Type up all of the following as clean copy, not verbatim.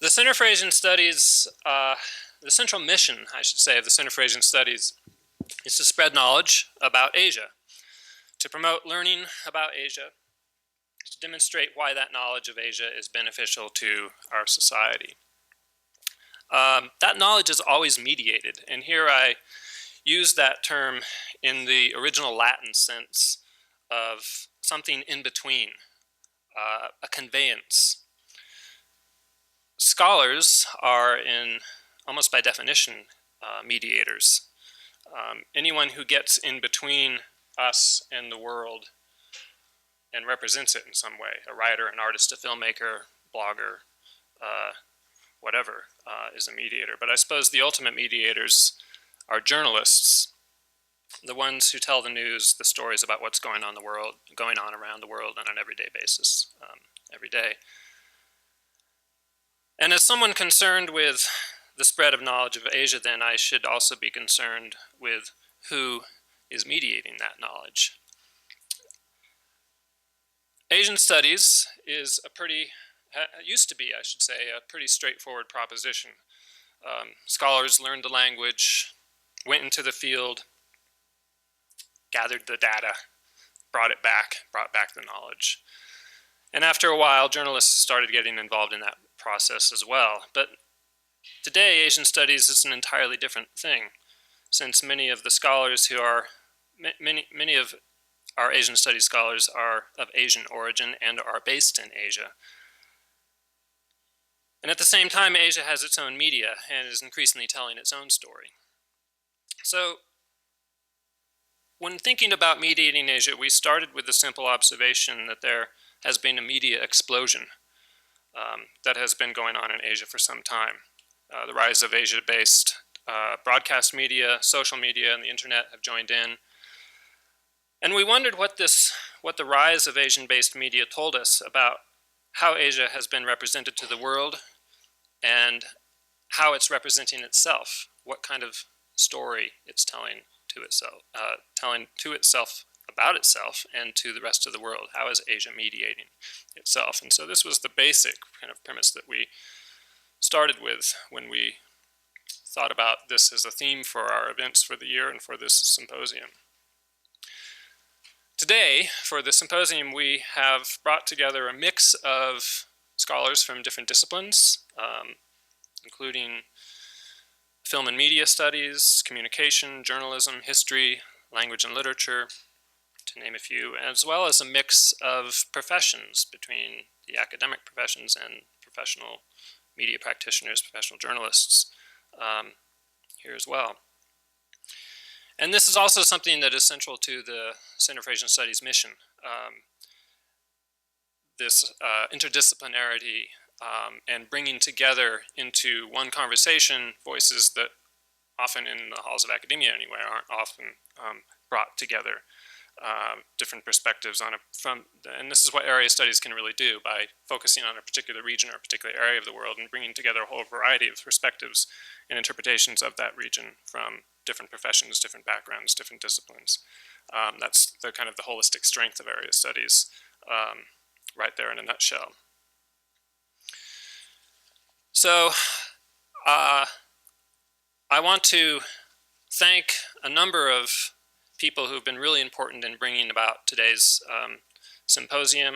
The Center for Asian Studies, the central mission, I should say, of the Center for Asian Studies is to spread knowledge about Asia, to promote learning about Asia, to demonstrate why that knowledge of Asia is beneficial to our society. That knowledge is always mediated, and here I use that term in the original Latin sense of something in between, a conveyance. Scholars are, almost by definition, mediators. Anyone who gets in between us and the world and represents it in some way, a writer, an artist, a filmmaker, blogger, whatever, is a mediator. But I suppose the ultimate mediators are journalists, the ones who tell the news, the stories about what's going on around the world on an everyday basis, every day. And as someone concerned with the spread of knowledge of Asia, then I should also be concerned with who is mediating that knowledge. Asian studies is used to be, I should say, a pretty straightforward proposition. Scholars learned the language, went into the field, gathered the data, brought back the knowledge. And after a while, journalists started getting involved in that process as well. But today, Asian studies is an entirely different thing, since many of the scholars who are, many of our Asian studies scholars are of Asian origin and are based in Asia. And at the same time, Asia has its own media and is increasingly telling its own story. So, when thinking about mediating Asia, we started with the simple observation that there has been a media explosion that has been going on in Asia for some time. The rise of Asia-based broadcast media, social media, and the internet have joined in. And we wondered what the rise of Asian-based media told us about how Asia has been represented to the world and how it's representing itself, what kind of story it's telling to itself about itself and to the rest of the world. How is Asia mediating itself? And so this was the basic kind of premise that we started with when we thought about this as a theme for our events for the year and for this symposium. Today, for the symposium, we have brought together a mix of scholars from different disciplines, including film and media studies, communication, journalism, history, language and literature, to name a few, as well as a mix of professions between the academic professions and professional media practitioners, professional journalists here as well. And this is also something that is central to the Center for Asian Studies mission. This interdisciplinarity and bringing together into one conversation voices that often in the halls of academia anyway aren't often brought together. Different perspectives and this is what area studies can really do by focusing on a particular region or a particular area of the world and bringing together a whole variety of perspectives and interpretations of that region from different professions, different backgrounds, different disciplines. That's the kind of the holistic strength of area studies right there in a nutshell. So I want to thank a number of people who have been really important in bringing about today's symposium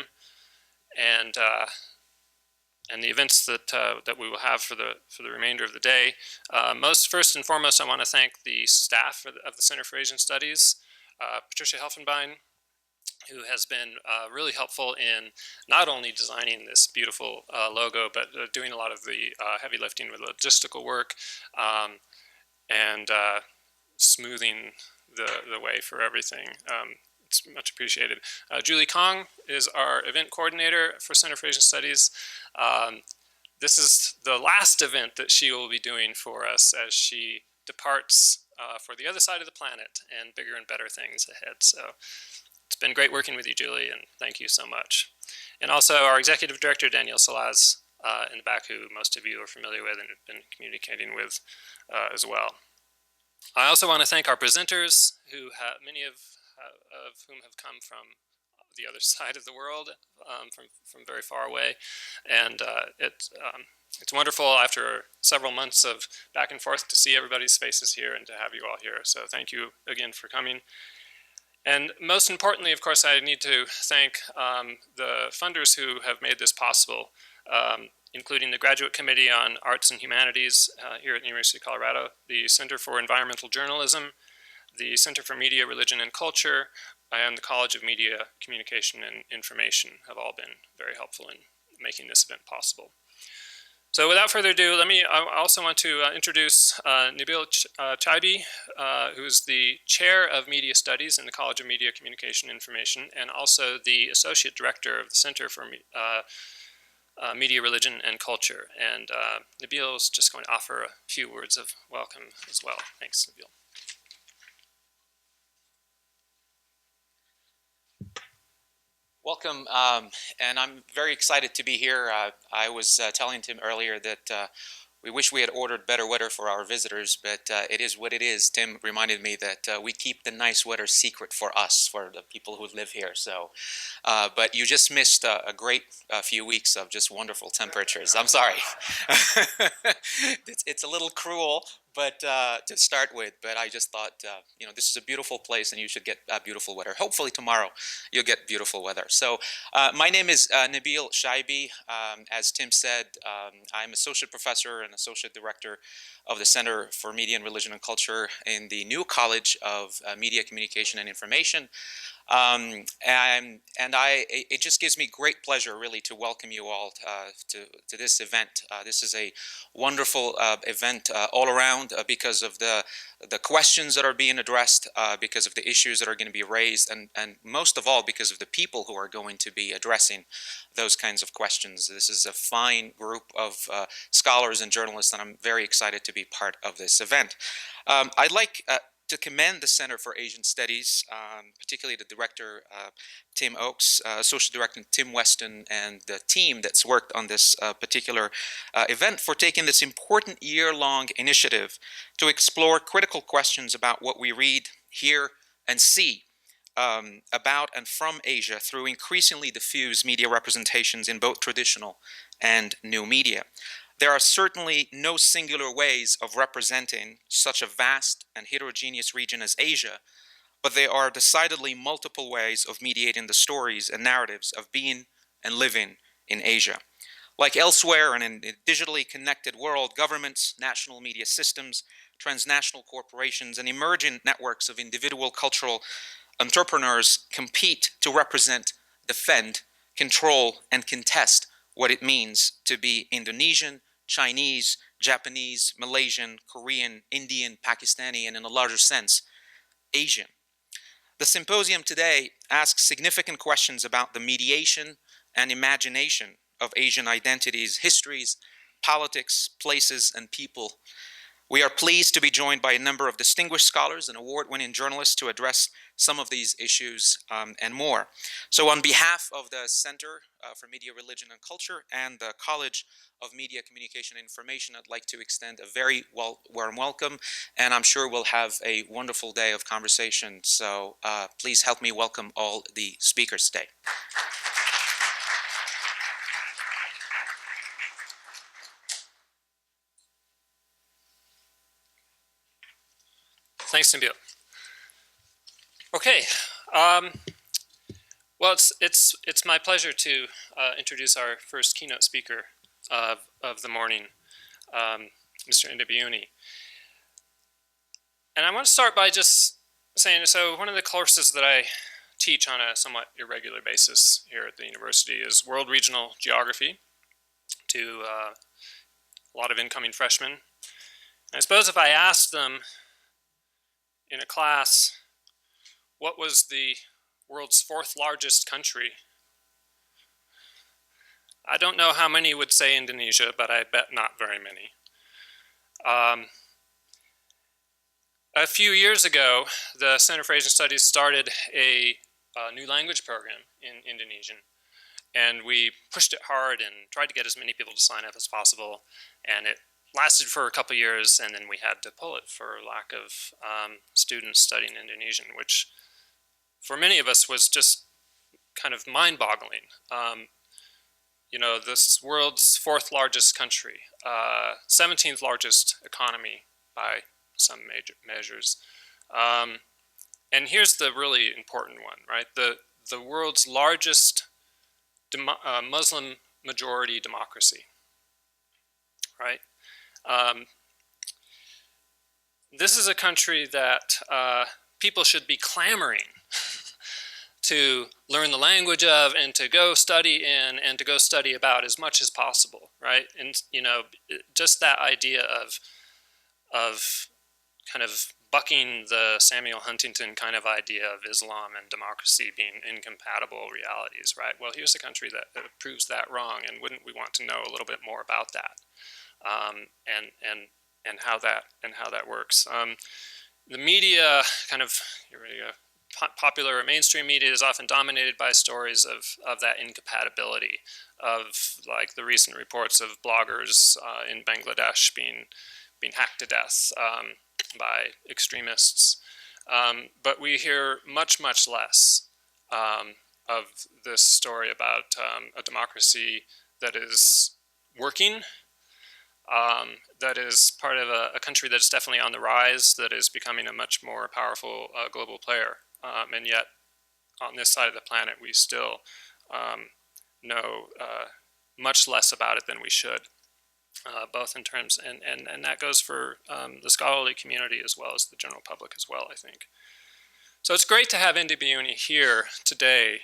and the events that we will have for the remainder of the day. First and foremost, I want to thank the staff of the Center for Asian Studies, Patricia Helfenbein, who has been really helpful in not only designing this beautiful logo, but doing a lot of the heavy lifting with logistical work and smoothing the way for everything. It's much appreciated. Julie Kong is our event coordinator for Center for Asian Studies. This is the last event that she will be doing for us as she departs for the other side of the planet and bigger and better things ahead. So it's been great working with you, Julie, and thank you so much. And also our executive director, Danielle Salaz, in the back, who most of you are familiar with and have been communicating with as well. I also want to thank our presenters, many of whom have come from the other side of the world, from very far away, and it's wonderful after several months of back and forth to see everybody's faces here and to have you all here. So thank you again for coming. And most importantly, of course, I need to thank the funders who have made this possible, including the Graduate Committee on Arts and Humanities here at the University of Colorado, the Center for Environmental Journalism, the Center for Media, Religion, and Culture, and the College of Media, Communication, and Information have all been very helpful in making this event possible. So without further ado, I also want to introduce Nabil Chaibi, who's the Chair of Media Studies in the College of Media, Communication, and Information, and also the Associate Director of the Center for Media, Religion, and Culture. And Nabil is just going to offer a few words of welcome as well. Thanks, Nabil. Welcome, and I'm very excited to be here. I was telling Tim earlier that we wish we had ordered better weather for our visitors, but it is what it is. Tim reminded me that we keep the nice weather secret for us, for the people who live here. So, but you just missed a great few weeks of just wonderful temperatures. I'm sorry. It's a little cruel, but to start with, but I just thought, you know, this is a beautiful place and you should get beautiful weather. Hopefully tomorrow you'll get beautiful weather. So my name is Nabil Chaibi. As Tim said, I'm associate professor and associate director of the Center for Media and Religion and Culture in the new College of Media, Communication, and Information. It just gives me great pleasure, really, to welcome you all to this event. This is a wonderful event all around because of the questions that are being addressed, because of the issues that are going to be raised, and most of all because of the people who are going to be addressing those kinds of questions. This is a fine group of scholars and journalists, and I'm very excited to be part of this event. I'd like to commend the Center for Asian Studies, particularly the director, Tim Oakes, Associate Director Tim Weston, and the team that's worked on this particular event for taking this important year-long initiative to explore critical questions about what we read, hear, and see about and from Asia through increasingly diffuse media representations in both traditional and new media. There are certainly no singular ways of representing such a vast and heterogeneous region as Asia, but there are decidedly multiple ways of mediating the stories and narratives of being and living in Asia. Like elsewhere and in a digitally connected world, governments, national media systems, transnational corporations, and emerging networks of individual cultural entrepreneurs compete to represent, defend, control, and contest what it means to be Indonesian, Chinese, Japanese, Malaysian, Korean, Indian, Pakistani, and in a larger sense, Asian. The symposium today asks significant questions about the mediation and imagination of Asian identities, histories, politics, places, and people. We are pleased to be joined by a number of distinguished scholars and award-winning journalists to address some of these issues and more. So on behalf of the Center for Media, Religion, and Culture and the College of Media, Communication, and Information, I'd like to extend a very warm welcome, and I'm sure we'll have a wonderful day of conversation. So please help me welcome all the speakers today. Thanks, Nabil. Okay. Well, it's my pleasure to introduce our first keynote speaker of the morning, Mr. Endy Bayuni. And I want to start by just saying, so one of the courses that I teach on a somewhat irregular basis here at the university is World Regional Geography to a lot of incoming freshmen. And I suppose if I asked them in a class, what was the world's fourth largest country? I don't know how many would say Indonesia, but I bet not very many. A few years ago, the Center for Asian Studies started a new language program in Indonesian. And we pushed it hard and tried to get as many people to sign up as possible. And it lasted for a couple years, and then we had to pull it for lack of students studying Indonesian, which for many of us was just kind of mind-boggling. this world's fourth largest country, 17th largest economy by some major measures. And here's the really important one, right? The world's largest Muslim majority democracy, right? This is a country that people should be clamoring to learn the language of and to go study in and to go study about as much as possible, right? And just that idea of kind of bucking the Samuel Huntington kind of idea of Islam and democracy being incompatible realities, right? Well, here's a country that proves that wrong, and wouldn't we want to know a little bit more about that, and how that works? The media, kind of popular or mainstream media, is often dominated by stories of that incompatibility, of like the recent reports of bloggers in Bangladesh being hacked to death by extremists. But we hear much less of this story about a democracy that is working, that is part of a country that's definitely on the rise, that is becoming a much more powerful global player. And yet, on this side of the planet, we still know much less about it than we should. Both in terms, and that goes for the scholarly community as well as the general public as well, I think. So it's great to have Endy Bayuni here today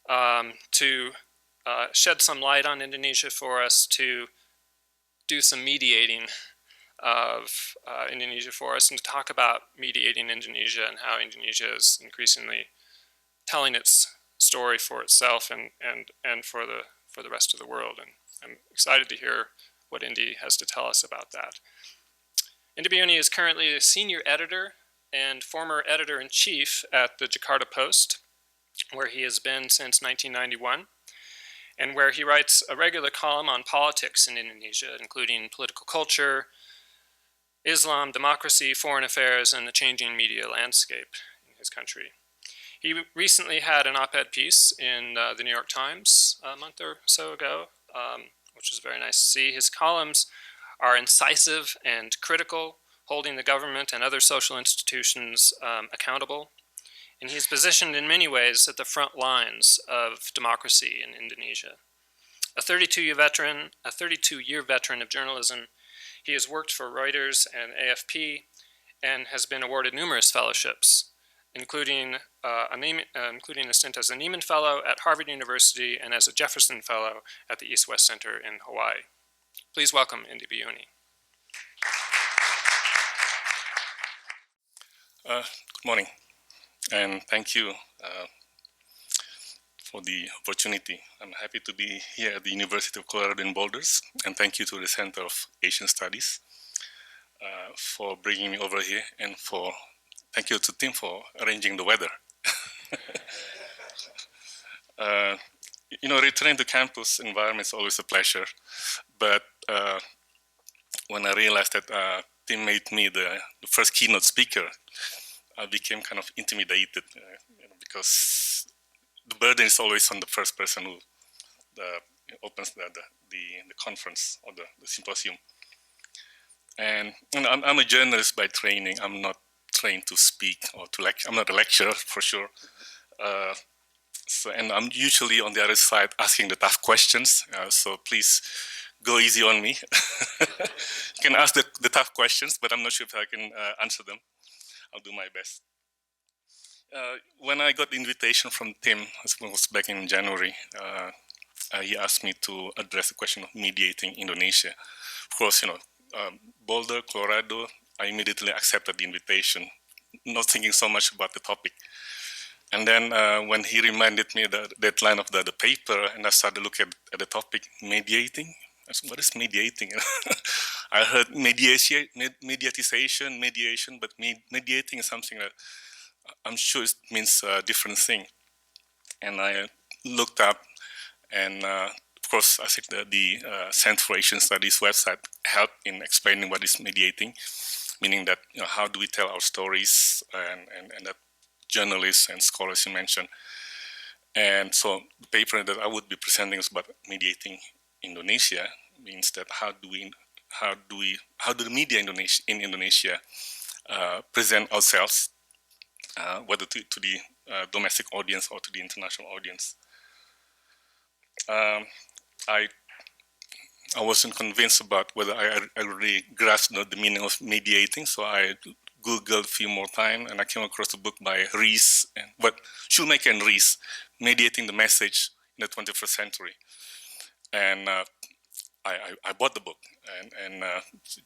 to shed some light on Indonesia for us, to do some mediating of Indonesia for us, and to talk about mediating Indonesia and how Indonesia is increasingly telling its story for itself and for the rest of the world. And I'm excited to hear what Endy has to tell us about that. Endy Bayuni is currently a senior editor and former editor-in-chief at the Jakarta Post, where he has been since 1991, and where he writes a regular column on politics in Indonesia, including political culture, Islam, democracy, foreign affairs, and the changing media landscape in his country. He recently had an op-ed piece in the New York Times a month or so ago, which was very nice to see. His columns are incisive and critical, holding the government and other social institutions accountable. And he's positioned in many ways at the front lines of democracy in Indonesia. A 32-year veteran of journalism, he has worked for Reuters and AFP and has been awarded numerous fellowships, including a stint as a Nieman Fellow at Harvard University and as a Jefferson Fellow at the East-West Center in Hawaii. Please welcome Endy Bayuni. Good morning, and thank you for the opportunity. I'm happy to be here at the University of Colorado in Boulders, and thank you to the Center of Asian Studies for bringing me over here, and thank you to Tim for arranging the weather. Returning to campus environment is always a pleasure, but when I realized that Tim made me the first keynote speaker, I became kind of intimidated because the burden is always on the first person who opens the conference or the symposium. And I'm a journalist by training. I'm not trained to speak or to lecture. I'm not a lecturer for sure. And I'm usually on the other side asking the tough questions. So please go easy on me. You can ask the tough questions, but I'm not sure if I can answer them. I'll do my best. When I got the invitation from Tim, it was back in January, he asked me to address the question of mediating Indonesia. Of course, Boulder, Colorado, I immediately accepted the invitation, not thinking so much about the topic. And then when he reminded me the deadline of the paper, and I started looking at the topic, mediating. I said, what is mediating? I heard mediation, but mediating is something that I'm sure it means a different thing. And I looked up, and of course, I think that the Center for Asian Studies website helped in explaining what is mediating, meaning that how do we tell our stories, and that journalists and scholars you mentioned. And so the paper that I would be presenting is about mediating Indonesia. Means that how do the media in Indonesia present ourselves, whether to the domestic audience or to the international audience. I wasn't convinced about whether I really grasped the meaning of mediating, so I Googled a few more times, and I came across a book by Rees, Shoemaker and Rees, Mediating the Message in the 21st Century. And I bought the book, and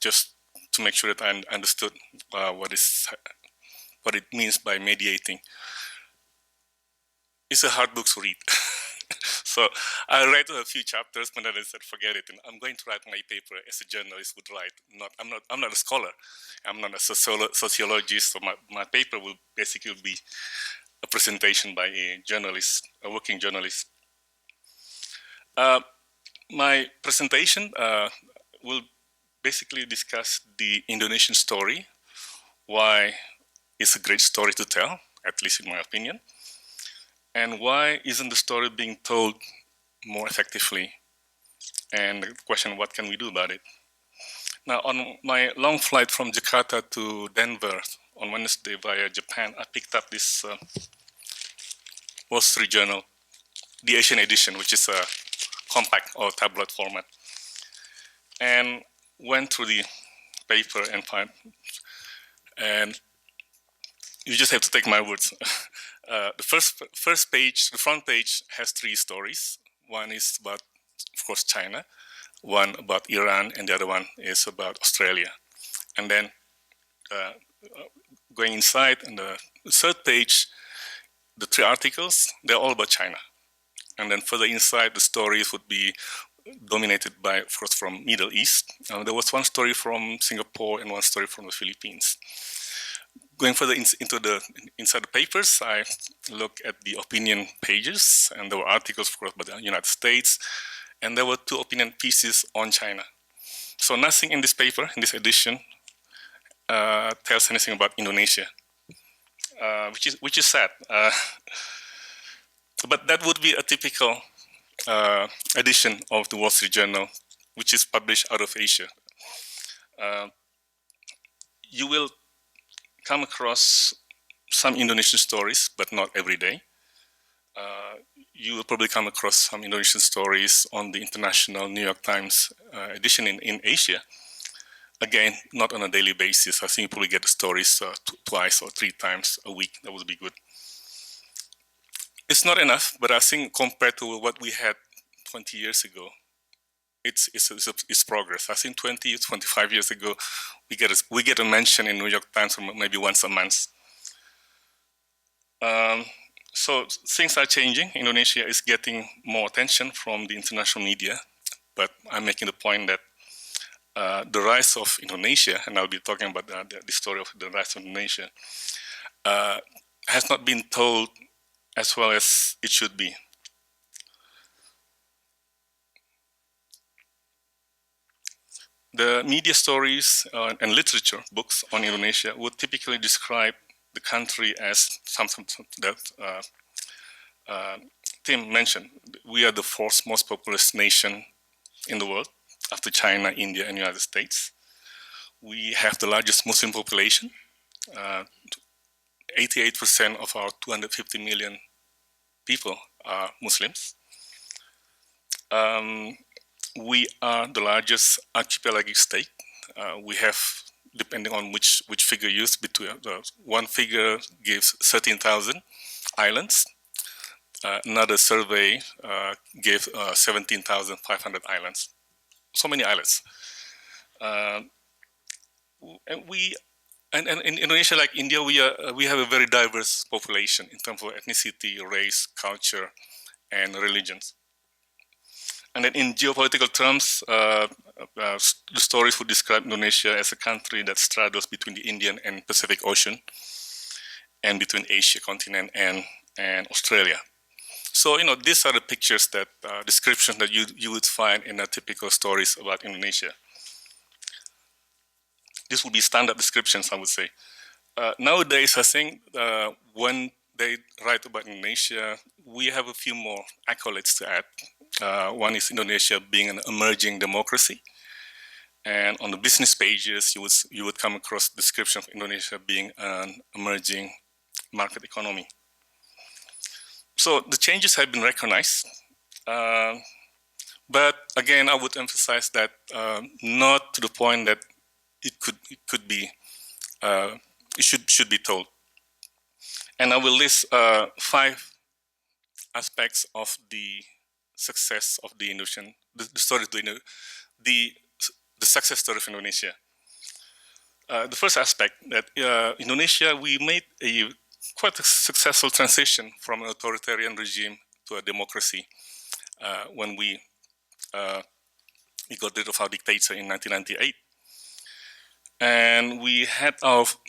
just to make sure that I understood what it means by mediating. It's a hard book to read. So I read a few chapters, but then I said, forget it. And I'm going to write my paper as a journalist would write. I'm not a scholar. I'm not a sociologist. So my paper will basically be a presentation by a journalist, a working journalist. My presentation will basically discuss the Indonesian story, why it's a great story to tell, at least in my opinion, and why isn't the story being told more effectively, and the question, what can we do about it? Now, on my long flight from Jakarta to Denver on Wednesday via Japan, I picked up this Wall Street Journal, the Asian edition, which is a compact or tabloid format, and went through the paper and you just have to take my words. The first page, the front page, has 3 stories. One is about, of course, China, one about Iran, and the other one is about Australia. And then going inside, and the third page, the 3 articles, they're all about China. And then further inside, the stories would be dominated by, of course, from Middle East. There was one story from Singapore and one story from the Philippines. Going further inside the papers, I look at the opinion pages, and there were articles, of course, about the United States, and there were 2 opinion pieces on China. So nothing in this paper, in this edition, tells anything about Indonesia, which is sad. But that would be a typical edition of the Wall Street Journal, which is published out of Asia. You will come across some Indonesian stories, but not every day. You will probably come across some Indonesian stories on the international New York Times edition in Asia. Again, not on a daily basis. I think you probably get the stories 2 or 3 times a week. That would be good. It's not enough, but I think compared to what we had 20 years ago, it's progress. I think 20, 25 years ago, we get a mention in New York Times maybe once a month. So things are changing. Indonesia is getting more attention from the international media, but I'm making the point that the rise of Indonesia, and I'll be talking about the story of the rise of Indonesia, has not been told as well as it should be. The media stories and literature books on Indonesia would typically describe the country as something that Tim mentioned. We are the 4th most populous nation in the world after China, India, and United States. We have the largest Muslim population. 88% of our 250 million people are Muslims. We are the largest archipelagic state. We have, depending on which figure used, between one figure gives 13,000 islands. Another survey gave 17,500 islands. So many islands. And in Indonesia, like India, we have a very diverse population in terms of ethnicity, race, culture, and religions. And then in geopolitical terms, the stories would describe Indonesia as a country that straddles between the Indian and Pacific Ocean, and between Asia continent and Australia. So, these are the pictures that, descriptions that you would find in the typical stories about Indonesia. This would be standard descriptions, I would say. Nowadays, I think when they write about Indonesia, we have a few more accolades to add. One is Indonesia being an emerging democracy. And on the business pages, you would come across the description of Indonesia being an emerging market economy. So the changes have been recognized, but again, I would emphasize that not to the point that it could be it should be told. And I will list 5 aspects of the success of the Indonesian, the story to the success story of Indonesia. The first aspect that Indonesia, we made quite a successful transition from an authoritarian regime to a democracy when we got rid of our dictator in 1998. And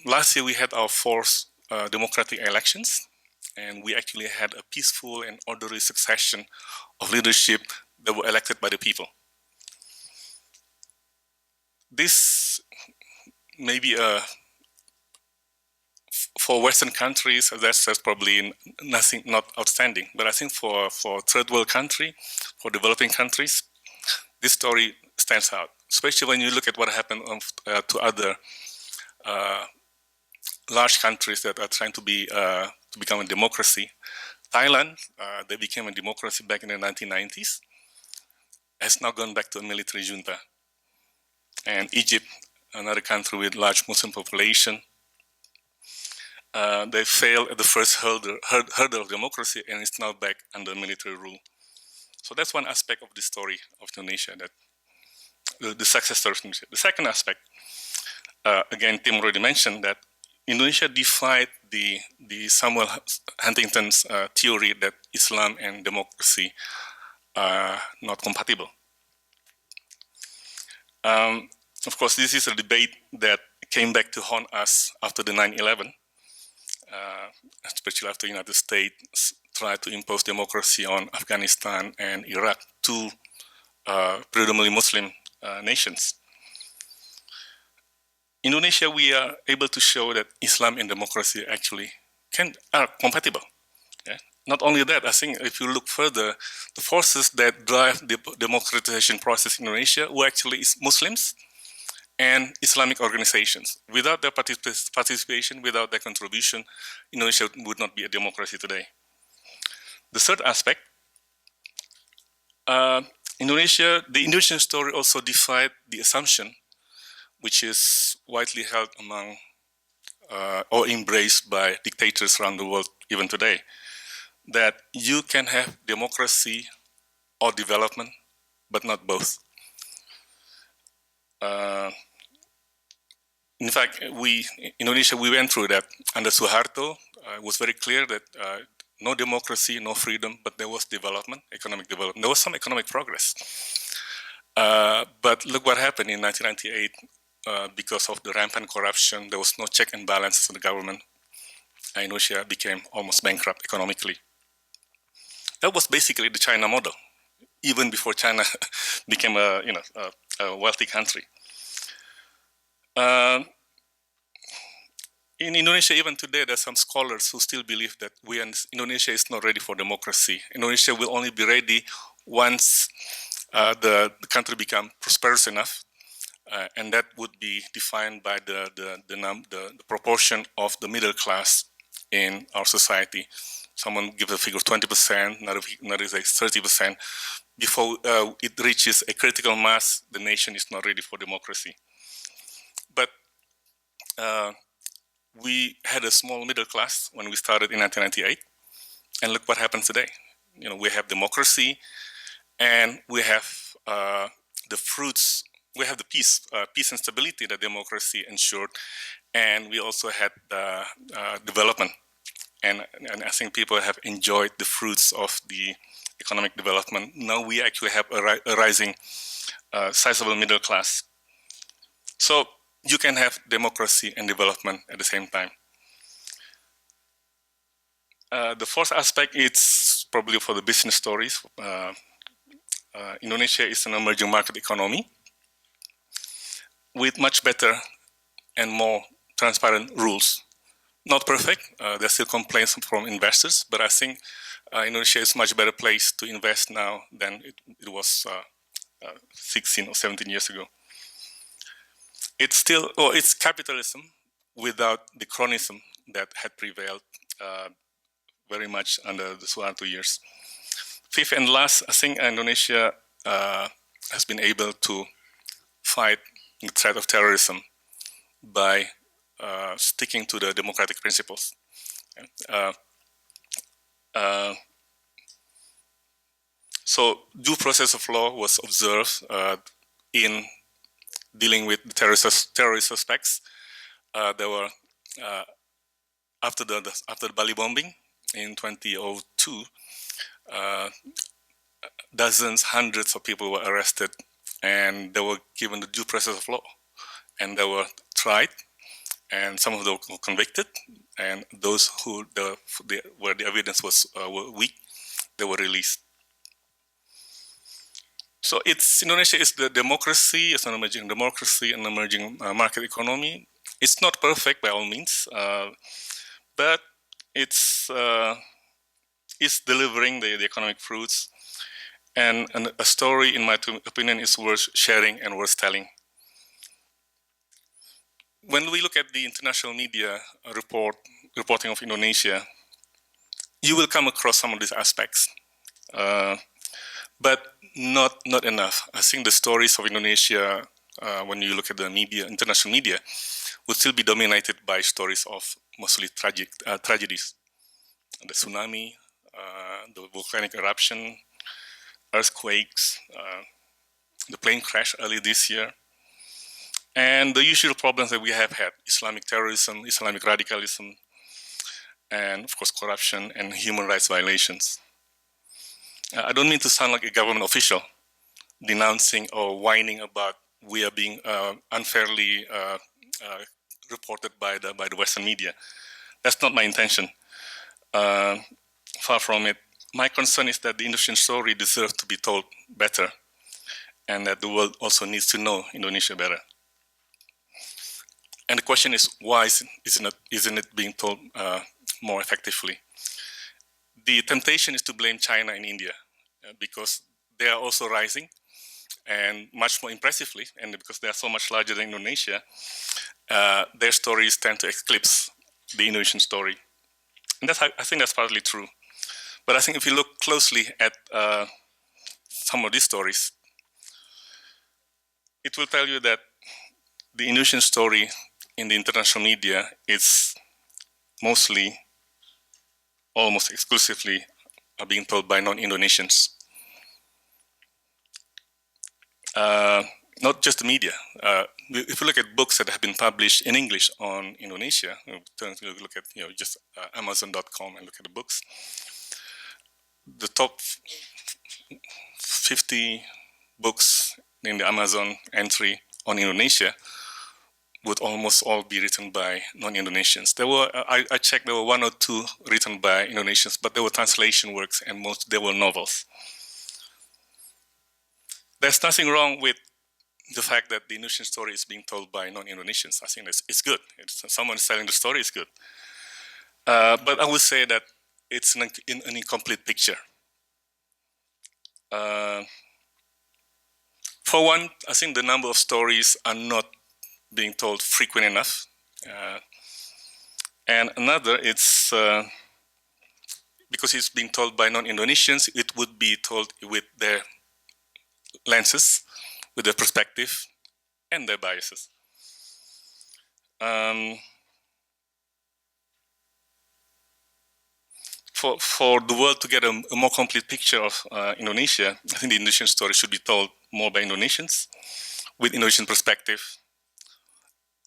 last year we had our 4th democratic elections, and we actually had a peaceful and orderly succession of leadership that were elected by the people. This may be for Western countries, that's probably not outstanding. But I think for third world country, for developing countries, this story stands out, especially when you look at what happened to other large countries that are trying to become a democracy. Thailand, they became a democracy back in the 1990s, has now gone back to a military junta. And Egypt, another country with large Muslim population, they failed at the first hurdle of democracy and is now back under military rule. So that's one aspect of the story of Indonesia, that the success story of Indonesia. The second aspect, again, Tim already mentioned that Indonesia defied the Samuel Huntington's theory that Islam and democracy are not compatible. Of course, this is a debate that came back to haunt us after the 9/11, especially after the United States tried to impose democracy on Afghanistan and Iraq, 2 predominantly Muslim nations. Indonesia, we are able to show that Islam and democracy actually are compatible. Yeah? Not only that, I think if you look further, the forces that drive the democratization process in Indonesia were actually Muslims and Islamic organizations. Without their participation, without their contribution, Indonesia would not be a democracy today. The third aspect, the Indonesian story also defied the assumption, which is widely held among or embraced by dictators around the world even today, that you can have democracy or development, but not both. In fact, Indonesia, we went through that. Under Suharto, it was very clear that no democracy, no freedom, but there was development, economic development. There was some economic progress. But look what happened in 1998. Because of the rampant corruption, there was no check and balance in the government. Indonesia became almost bankrupt economically. That was basically the China model, even before China became a wealthy country. In Indonesia, even today, there are some scholars who still believe that Indonesia is not ready for democracy. Indonesia will only be ready once the country becomes prosperous enough, and that would be defined by the proportion of the middle class in our society. Someone gives a figure of 20%, another says 30%. Before it reaches a critical mass, the nation is not ready for democracy. But we had a small middle class when we started in 1998, and look what happens today. We have democracy, and we have the fruits. We have the peace and stability that democracy ensured, and we also had development. And I think people have enjoyed the fruits of the economic development. Now we actually have a rising, sizable middle class. So you can have democracy and development at the same time. The fourth aspect is probably for the business stories. Indonesia is an emerging market economy with much better and more transparent rules. Not perfect. There's still complaints from investors, but I think Indonesia is a much better place to invest now than it was 16 or 17 years ago. It's still, it's capitalism without the chronism that had prevailed very much under the Suharto years. Fifth and last, I think Indonesia has been able to fight the threat of terrorism by sticking to the democratic principles. So due process of law was observed in dealing with terrorist suspects. There were after the Bali bombing in 2002, dozens, hundreds of people were arrested, and they were given the due process of law, and they were tried, and some of them were convicted, and those who where the evidence was were weak, they were released. So Indonesia is the democracy, it's an emerging democracy, an emerging market economy. It's not perfect by all means, but it's delivering the economic fruits. And a story, in my opinion, is worth sharing and worth telling. When we look at the international media reporting of Indonesia, you will come across some of these aspects, but not enough. I think the stories of Indonesia, when you look at the media, international media, would still be dominated by stories of mostly tragedies. The tsunami, the volcanic eruption, earthquakes, the plane crash early this year, and the usual problems that we have had: Islamic terrorism, Islamic radicalism, and of course corruption and human rights violations. I don't mean to sound like a government official denouncing or whining about we are being unfairly reported by the Western media. That's not my intention. Far from it. My concern is that the Indonesian story deserves to be told better, and that the world also needs to know Indonesia better. And the question is, why isn't it being told more effectively? The temptation is to blame China and India because they are also rising, and much more impressively, and because they are so much larger than Indonesia, their stories tend to eclipse the Indonesian story. And I think that's partly true. But I think if you look closely at some of these stories, it will tell you that the Indonesian story in the international media is mostly, almost exclusively, are being told by non-Indonesians. Not just the media. If you look at books that have been published in English on Indonesia, look at just Amazon.com and look at the books. The top 50 books in the Amazon entry on Indonesia would almost all be written by non-Indonesians. There were, I checked, there were one or two written by Indonesians, but there were translation works, and they were novels. There's nothing wrong with the fact that the Indonesian story is being told by non-Indonesians. I think it's good. Someone telling the story is good. But I would say that it's an incomplete picture. For one, I think the number of stories are not being told frequent enough. And another, it's because it's being told by non-Indonesians, it would be told with their lenses, with their perspective, and their biases. For the world to get a more complete picture of Indonesia, I think the Indonesian story should be told more by Indonesians, with Indonesian perspective,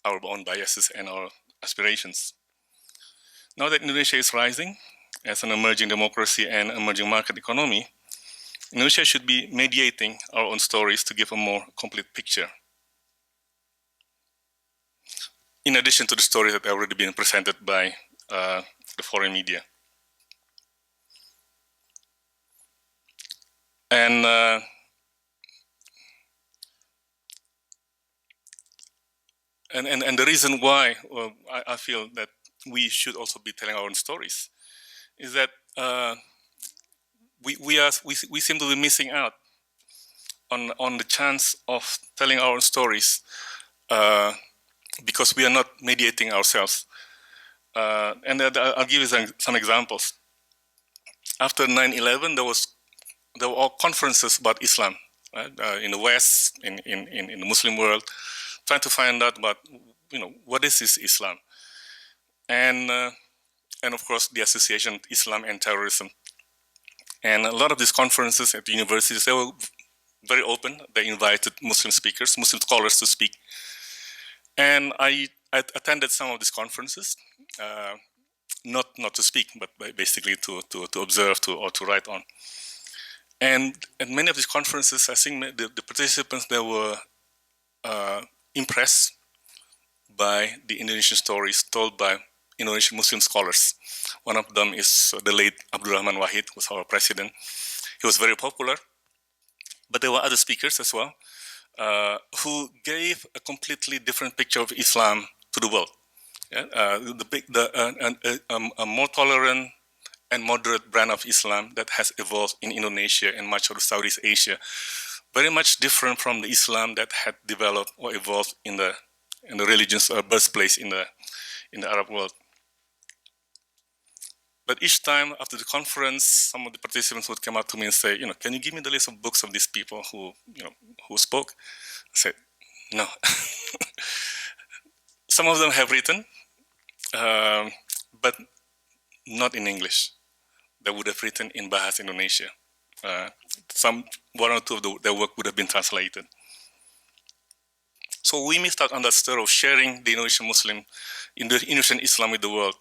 our own biases, and our aspirations. Now that Indonesia is rising as an emerging democracy and emerging market economy, Indonesia should be mediating our own stories to give a more complete picture, in addition to the stories that have already been presented by the foreign media. And the reason why I feel that we should also be telling our own stories, is that we seem to be missing out on the chance of telling our own stories because we are not mediating ourselves. And I'll give you some examples. After 9/11, there were all conferences about Islam, right? In the West, in the Muslim world, trying to find out about, what is this Islam, and of course the association Islam and terrorism. And a lot of these conferences at the universities, they were very open. They invited Muslim speakers, Muslim scholars to speak. And I attended some of these conferences, not to speak, but basically to observe or to write on. And at many of these conferences, I think the participants, they were impressed by the Indonesian stories told by Indonesian Muslim scholars. One of them is the late Abdurrahman Wahid, who was our president. He was very popular, but there were other speakers as well who gave a completely different picture of Islam to the world. Yeah? A more tolerant and moderate brand of Islam that has evolved in Indonesia and much of Southeast Asia, very much different from the Islam that had developed or evolved in the religion's birthplace in the Arab world. But each time after the conference, some of the participants would come up to me and say, can you give me the list of books of these people who spoke? I said, no. Some of them have written, but not in English. They would have written in Bahasa Indonesia. One or two of their work would have been translated. So we missed out on that story of sharing the Indonesian Islam with the world.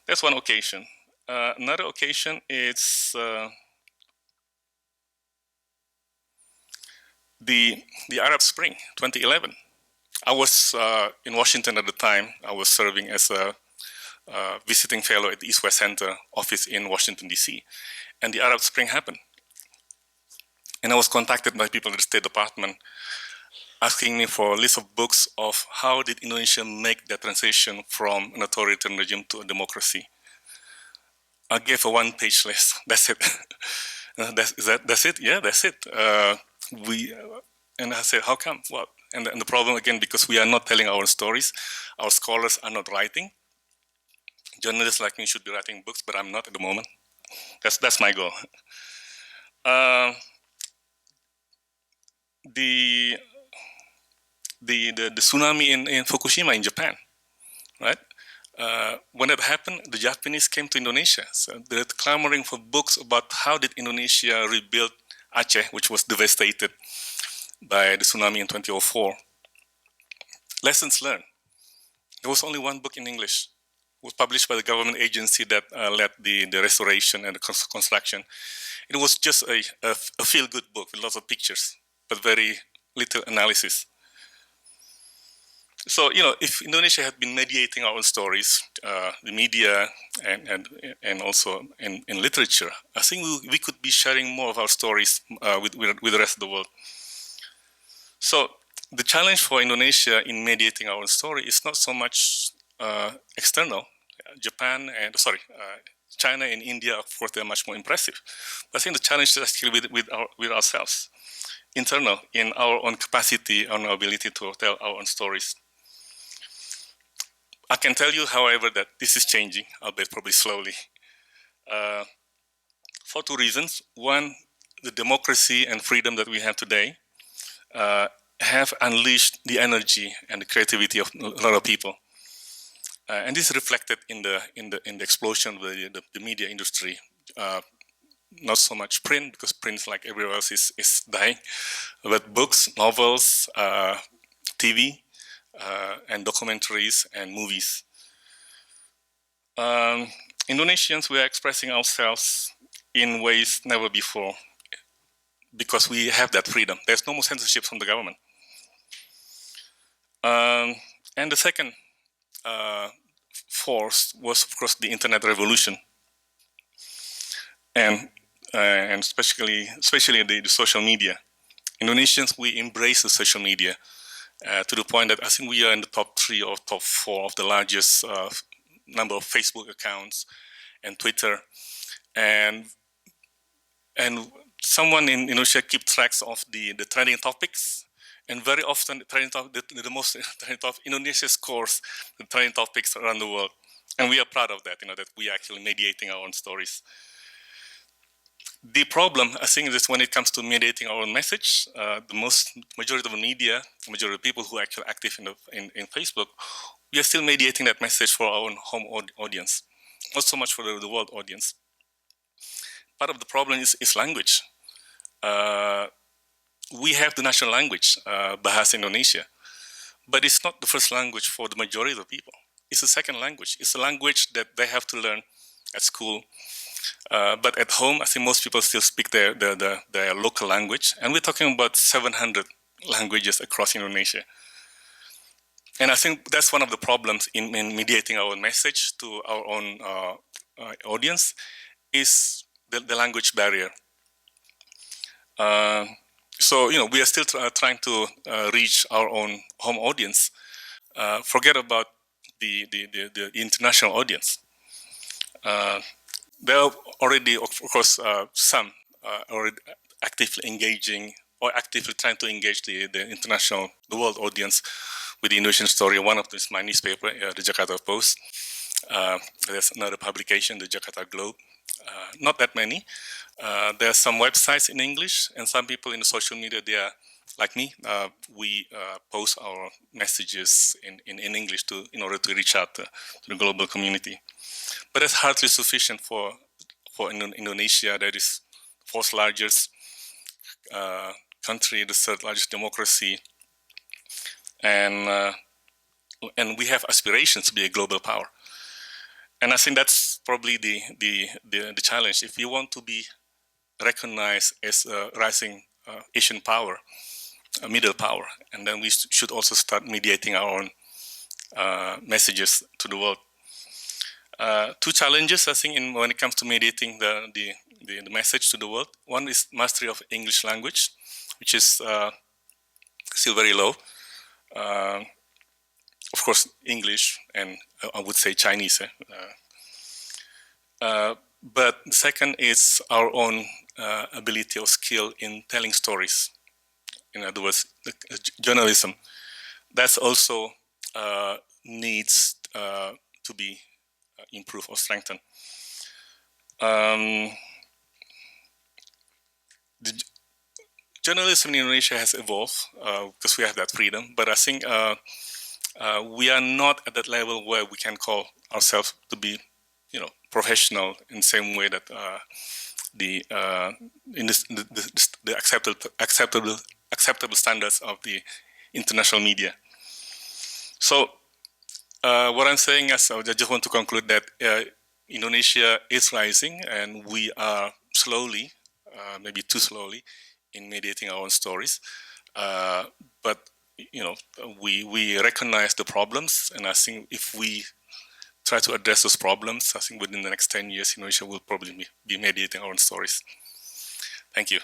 That's one occasion. Another occasion is the Arab Spring, 2011. I was in Washington at the time. I was serving as a visiting fellow at the East-West Center office in Washington, D.C. And the Arab Spring happened. And I was contacted by people at the State Department asking me for a list of books of how did Indonesia make that transition from an authoritarian regime to a democracy. I gave a one-page list. That's it. That's it? Yeah, that's it. And I said, how come? Well, and the problem again, because we are not telling our stories. Our scholars are not writing. Journalists like me should be writing books, but I'm not at the moment. That's my goal. The tsunami in Fukushima in Japan, right? When that happened, the Japanese came to Indonesia. So they're clamoring for books about how did Indonesia rebuild Aceh, which was devastated by the tsunami in 2004. Lessons learned. There was only one book in English. It was published by the government agency that led the restoration and the construction. It was just a feel-good book with lots of pictures, but very little analysis. So, if Indonesia had been mediating our own stories, the media and also in literature, I think we could be sharing more of our stories with the rest of the world. So the challenge for Indonesia in mediating our own story is not so much external. China and India, of course, they're much more impressive. But I think the challenge is actually with ourselves, internal, in our own capacity, our ability to tell our own stories. I can tell you, however, that this is changing, albeit probably slowly, for two reasons. One, the democracy and freedom that we have today have unleashed the energy and the creativity of a lot of people, and this is reflected in the explosion of the media industry. Not so much print, because print, like everywhere else, is dying, but books, novels, TV. And documentaries and movies. Indonesians, we are expressing ourselves in ways never before because we have that freedom. There's no more censorship from the government. And the second force was, of course, the internet revolution, and especially the social media. Indonesians, we embrace the social media. To the point that I think we are in the top 3 or top 4 of the largest number of Facebook accounts and Twitter, and someone in Indonesia keep tracks of the trending topics, and very often the most trending topic, Indonesia scores the trending topics around the world, and we are proud of that. That we are actually mediating our own stories. The problem, I think, is when it comes to mediating our own message, the majority of the media, majority of people who are actually active in Facebook, we are still mediating that message for our own home audience, not so much for the world audience. Part of the problem is language. We have the national language, Bahasa Indonesia, but it's not the first language for the majority of the people. It's the second language. It's a language that they have to learn at school. But at home, I think most people still speak their local language, and we're talking about 700 languages across Indonesia. And I think that's one of the problems in mediating our own message to our own audience is the language barrier. So we are still trying to reach our own home audience. Forget about the international audience. There are already, of course, some already actively engaging or actively trying to engage the world audience with the Indonesian story. One of them is my newspaper, the Jakarta Post. There's another publication, the Jakarta Globe. Not that many. There are some websites in English, and some people in the social media, they are like me. We post our messages in English in order to reach out to the global community. But it's hardly sufficient for Indonesia. That is fourth largest country, the third largest democracy, and we have aspirations to be a global power. And I think that's probably the challenge. If you want to be recognized as a rising Asian power, a middle power, and then we should also start mediating our own messages to the world. Two challenges, I think, when it comes to mediating the message to the world. One is mastery of English language, which is still very low. Of course, English and I would say Chinese. But the second is our own ability or skill in telling stories. In other words, journalism. That's also needs to be improved or strengthened. The journalism in Indonesia has evolved because we have that freedom, but I think we are not at that level where we can call ourselves to be, professional in the same way that the acceptable standards of the international media. So what I'm saying is, I just want to conclude that Indonesia is rising, and we are slowly, maybe too slowly, in mediating our own stories. But we recognize the problems, and I think if we try to address those problems, I think within the next 10 years, Indonesia will probably be mediating our own stories. Thank you.